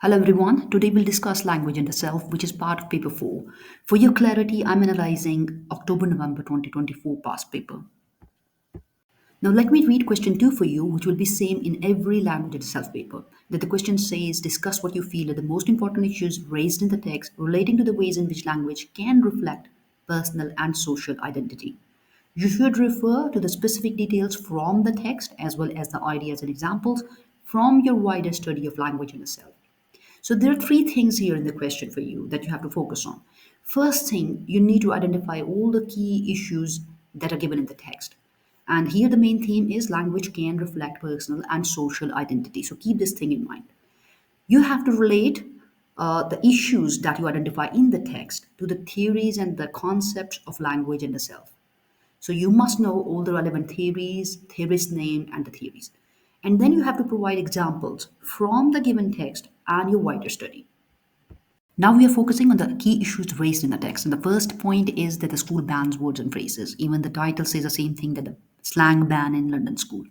Hello everyone. Today we'll discuss language and the self, which is part of paper 4. For your clarity, I'm analyzing October-November 2024 past paper. Now let me read question 2 for you, which will be same in every language and the self paper. That the question says, discuss what you feel are the most important issues raised in the text relating to the ways in which language can reflect personal and social identity. You should refer to the specific details from the text as well as the ideas and examples from your wider study of language and the self. So there are three things here in the question for you that you have to focus on. First thing, you need to identify all the key issues that are given in the text. And here the main theme is language can reflect personal and social identity. So keep this thing in mind. You have to relate the issues that you identify in the text to the theories and the concepts of language and the self. So you must know all the relevant theories, theorist name, and the theories. And then you have to provide examples from the given text and your wider study. Now we are focusing on the key issues raised in the text. And the first point is that the school bans words and phrases. Even the title says the same thing that the slang ban in London school.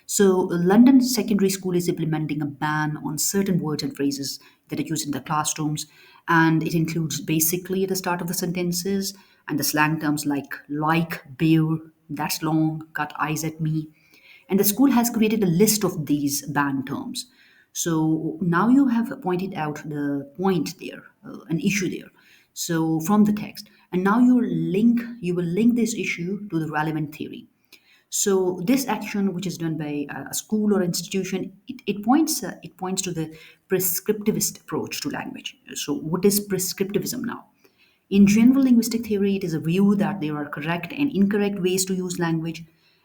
So London secondary school is implementing a ban on certain words and phrases that are used in the classrooms. And it includes basically at the start of the sentences and the slang terms like, bear, that's long, cut eyes at me. And the school has created a list of these banned terms. So now you have pointed out the point there, an issue there. So from the text, and now you will link this issue to the relevant theory. So this action, which is done by a school or institution, it points to the prescriptivist approach to language. So what is prescriptivism now? In general linguistic theory, it is a view that there are correct and incorrect ways to use language,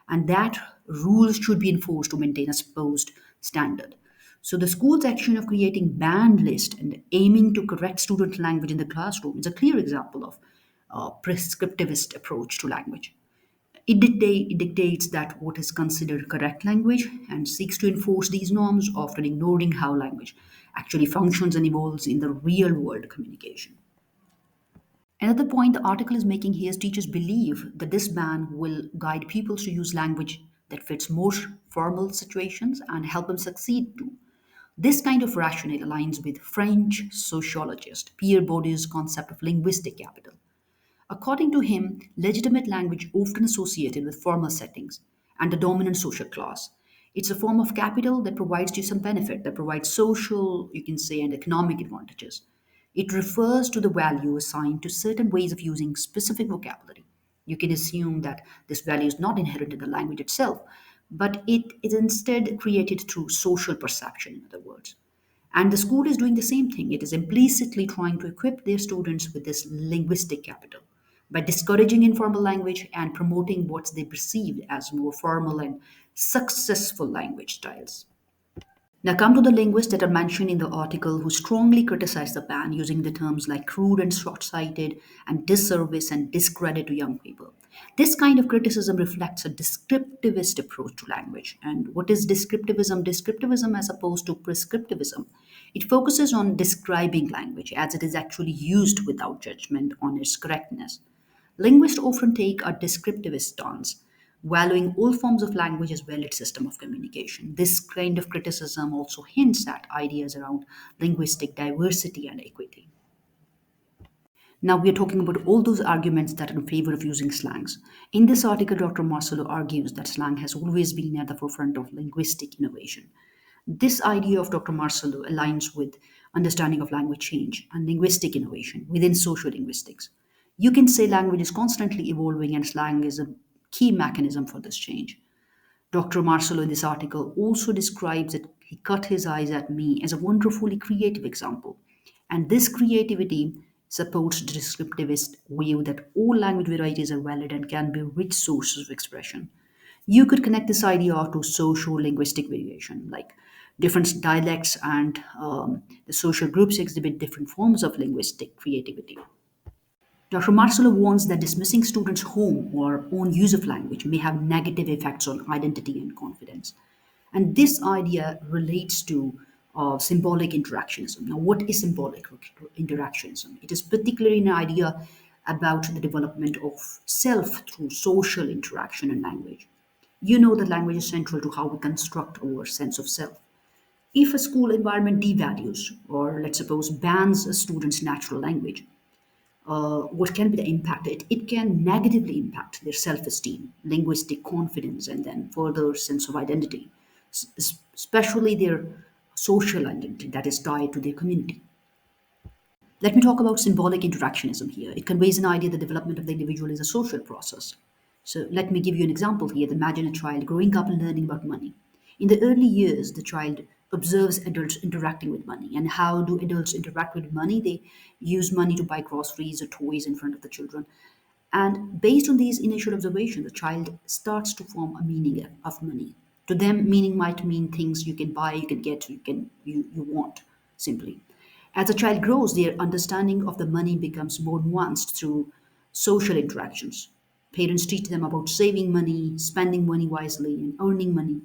and that rules should be enforced to maintain a supposed standard. So the school's action of creating banned list and aiming to correct student language in the classroom is a clear example of a prescriptivist approach to language. It dictates that what is considered correct language and seeks to enforce these norms, often ignoring how language actually functions and evolves in the real world communication. Another point the article is making here is teachers believe that this ban will guide pupils to use language that fits more formal situations and help them succeed too. This kind of rationale aligns with French sociologist Pierre Bourdieu's concept of linguistic capital. According to him, legitimate language often associated with formal settings and the dominant social class. It's a form of capital that provides you some benefit, that provides social, you can say, and economic advantages. It refers to the value assigned to certain ways of using specific vocabulary. You can assume that this value is not inherent in the language itself, but it is instead created through social perception, in other words. And the school is doing the same thing. It is implicitly trying to equip their students with this linguistic capital by discouraging informal language and promoting what they perceive as more formal and successful language styles. Now, come to the linguists that are mentioned in the article who strongly criticize the ban using the terms like crude and short sighted and disservice and discredit to young people. This kind of criticism reflects a descriptivist approach to language. And what is descriptivism? Descriptivism, as opposed to prescriptivism, it focuses on describing language as it is actually used without judgment on its correctness. Linguists often take a descriptivist stance, valuing all forms of language as valid system of communication. This kind of criticism also hints at ideas around linguistic diversity and equity. Now we are talking about all those arguments that are in favor of using slangs. In this article, Dr. Marcelo argues that slang has always been at the forefront of linguistic innovation. This idea of Dr. Marcelo aligns with understanding of language change and linguistic innovation within social linguistics. You can say language is constantly evolving and slang is a key mechanism for this change. Dr. Marcelo in this article also describes that he cut his eyes at me as a wonderfully creative example. And this creativity supports the descriptivist view that all language varieties are valid and can be rich sources of expression. You could connect this idea to social linguistic variation, like different dialects and the social groups exhibit different forms of linguistic creativity. Dr. Marcelo warns that dismissing students' home or own use of language may have negative effects on identity and confidence. And this idea relates to symbolic interactionism. Now, what is symbolic interactionism? It is particularly an idea about the development of self through social interaction and language. You know that language is central to how we construct our sense of self. If a school environment devalues, or let's suppose bans a student's natural language, what can be the impact? It can negatively impact their self-esteem, linguistic confidence, and then further sense of identity, especially their social identity that is tied to their community. Let me talk about symbolic interactionism here. It conveys an idea that development of the individual is a social process. So let me give you an example here. Imagine a child growing up and learning about money. In the early years, the child observes adults interacting with money. And how do adults interact with money? They use money to buy groceries or toys in front of the children. And based on these initial observations, the child starts to form a meaning of money. To them, meaning might mean things you can buy, you can get, you want, simply. As a child grows, their understanding of the money becomes more nuanced through social interactions. Parents teach them about saving money, spending money wisely, and earning money.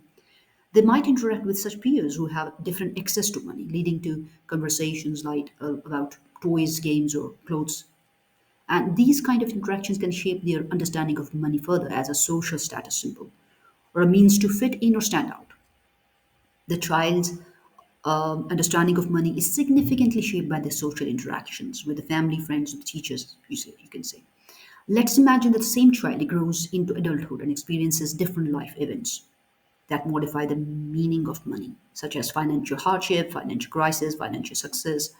They might interact with such peers who have different access to money, leading to conversations like about toys, games, or clothes. And these kind of interactions can shape their understanding of money further as a social status symbol or a means to fit in or stand out. The child's understanding of money is significantly shaped by their social interactions with the family, friends, with teachers, you can say. Let's imagine that the same child grows into adulthood and experiences different life events that modify the meaning of money, such as financial hardship, financial crisis, financial success.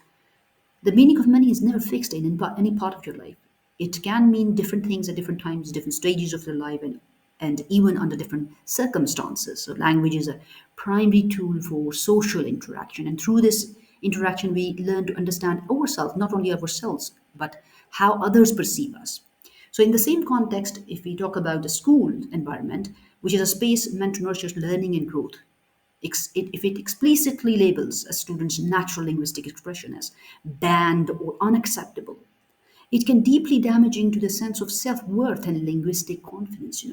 The meaning of money is never fixed in any part of your life. It can mean different things at different times, different stages of your life, and even under different circumstances. So, language is a primary tool for social interaction. And through this interaction, we learn to understand ourselves, not only ourselves, but how others perceive us. So, in the same context, if we talk about the school environment, which is a space meant to nurture learning and growth, if it explicitly labels a student's natural linguistic expression as banned or unacceptable, it can deeply damaging to the sense of self-worth and linguistic confidence.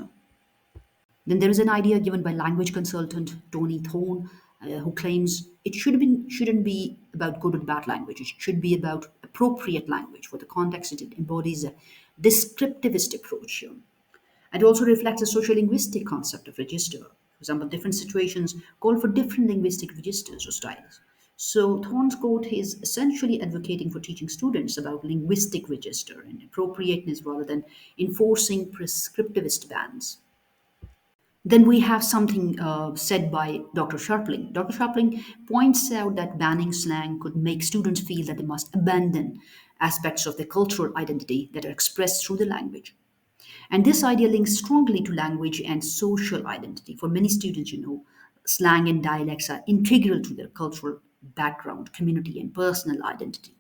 Then there is an idea given by language consultant Tony Thorne, who claims shouldn't be about good or bad language. It should be about appropriate language for the context it embodies a descriptivist approach here. And also reflects a sociolinguistic concept of register. For example, different situations call for different linguistic registers or styles. So Thorne's quote is essentially advocating for teaching students about linguistic register and appropriateness rather than enforcing prescriptivist bans. Then we have something said by Dr. Sharpling. Dr. Sharpling points out that banning slang could make students feel that they must abandon aspects of their cultural identity that are expressed through the language. And this idea links strongly to language and social identity. For many students, slang and dialects are integral to their cultural background, community, and personal identity.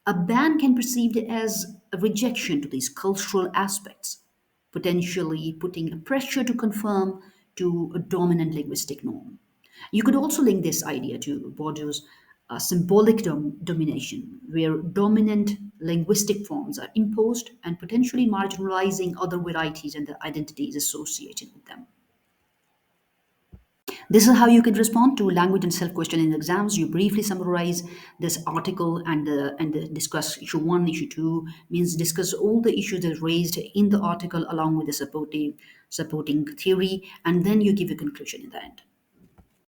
A ban can be perceived as a rejection to these cultural aspects, potentially putting a pressure to conform to a dominant linguistic norm. You could also link this idea to Bourdieu's symbolic domination, where dominant linguistic forms are imposed and potentially marginalizing other varieties and the identities associated with them. This is how you can respond to language and self-question in exams. You briefly summarize this article and discuss issue one, issue two, means discuss all the issues that are raised in the article along with the supporting theory, and then you give a conclusion in the end.